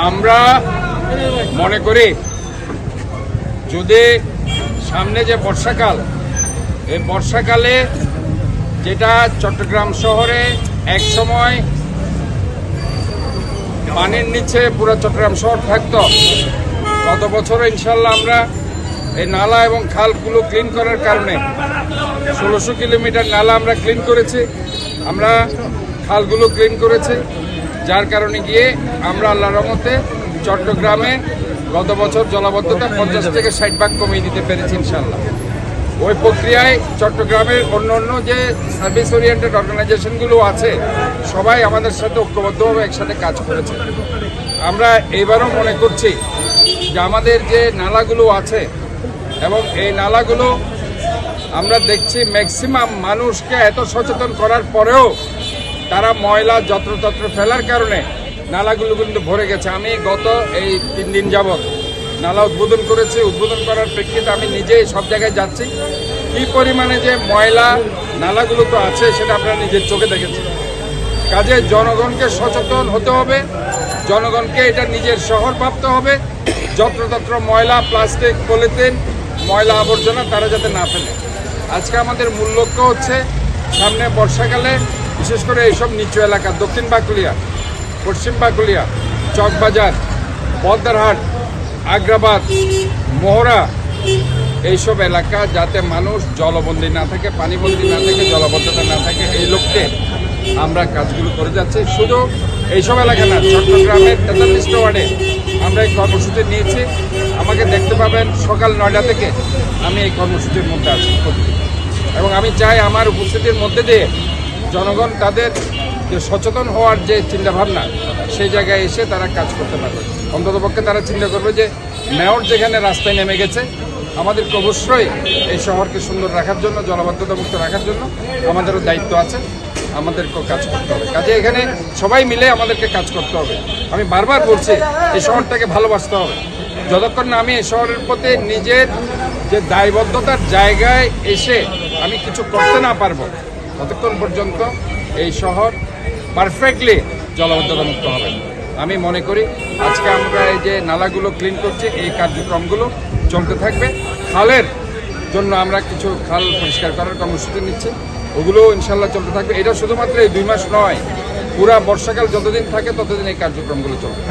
আমরা মনে করি যদি সামনে যে বর্ষাকাল, এই বর্ষাকালে যেটা চট্টগ্রাম শহরে এক সময় পানির নিচে পুরো চট্টগ্রাম শহর থাকতো, গত বছর ইনশাল্লাহ আমরা এই নালা এবং খালগুলো ক্লিন করার কারণে 1600 কিলোমিটার নালা আমরা ক্লিন করেছি, আমরা খালগুলো ক্লিন করেছি, যার কারণে গিয়ে আমরা আল্লাহর রহমতে চট্টগ্রামে গত বছর জলাবদ্ধতা 50 থেকে 60% কমিয়ে দিতে পেরেছি ইনশাল্লাহ। ওই প্রক্রিয়ায় চট্টগ্রামের অন্য যে সার্ভিস ওরিয়েন্টেড অর্গানাইজেশনগুলো আছে সবাই আমাদের সাথে ঐক্যবদ্ধভাবে একসাথে কাজ করেছে। আমরা এবারও মনে করছি যে আমাদের যে নালাগুলো আছে এবং এই নালাগুলো আমরা দেখছি ম্যাক্সিমাম মানুষকে এত সচেতন করার পরেও তারা ময়লা যত্রতত্র ফেলার কারণে নালাগুলো কিন্তু ভরে গেছে। আমি গত এই 3 দিন যাবৎ নালা উদ্বোধন করেছি, উদ্বোধন করার প্রেক্ষিতে আমি নিজেই সব জায়গায় যাচ্ছি, কী পরিমাণে যে ময়লা নালাগুলো তো আছে সেটা আপনারা নিজের চোখে দেখেছেন। কাজে জনগণকে সচেতন হতে হবে, জনগণকে এটা নিজের শহর ভাবতে হবে, যত্রতত্র ময়লা প্লাস্টিক পলিথিন ময়লা আবর্জনা তারা যাতে না ফেলে। আজকে আমাদের মূল লক্ষ্য হচ্ছে সামনে বর্ষাকালে বিশেষ করে এইসব নিচু এলাকা, দক্ষিণ বাকলিয়া, পশ্চিম বাকলিয়া, চকবাজার, বদ্দারহাট, আগ্রাবাদ, মোহরা, এইসব এলাকা যাতে মানুষ জলবন্দী না থাকে, পানিবন্দী না থাকে, জলবদ্ধতা না থাকে, এই লক্ষ্যে আমরা কাজগুলো করে যাচ্ছি। শুধু এইসব এলাকা না, চট্টগ্রামের 43 ওয়ার্ডে আমরা এই কর্মসূচি নিয়েছি। আমাকে দেখতে পাবেন সকাল 9টা থেকে আমি এই কর্মসূচির মধ্যে আছি এবং আমি চাই আমার উপস্থিতির মধ্যে দিয়ে জনগণ তাদের যে সচেতন হওয়ার যে চিন্তাভাবনা সেই জায়গায় এসে তারা কাজ করতে পারবে। অন্ততপক্ষে তারা চিন্তা করবে যে মেয়র যেখানে রাস্তায় নেমে গেছে, আমাদেরকে অবশ্যই এই শহরকে সুন্দর রাখার জন্য, জলাবদ্ধতা মুক্ত রাখার জন্য আমাদেরও দায়িত্ব আছে, আমাদেরকেও কাজ করতে হবে। কাজে এখানে সবাই মিলে আমাদেরকে কাজ করতে হবে। আমি বারবার বলছি এই শহরটাকে ভালোবাসতে হবে। যতক্ষণ না আমি এই শহরের প্রতি নিজের যে দায়বদ্ধতার জায়গায় এসে আমি কিছু করতে না পারবো, ততক্ষণ পর্যন্ত এই শহর পারফেক্টলি জলাবদ্ধতা মুক্ত হবে। আমি মনে করি আজকে আমরা এই যে নালাগুলো ক্লিন করছি, এই কার্যক্রমগুলো চলতে থাকবে। খালের জন্য আমরা কিছু খাল পরিষ্কার করার কর্মসূচি নিচ্ছি, ওগুলো ইনশাল্লাহ চলতে থাকবে। এটা শুধুমাত্র এই 2 মাস নয়, পুরা বর্ষাকাল যতদিন থাকে ততদিন এই কার্যক্রমগুলো চলবে।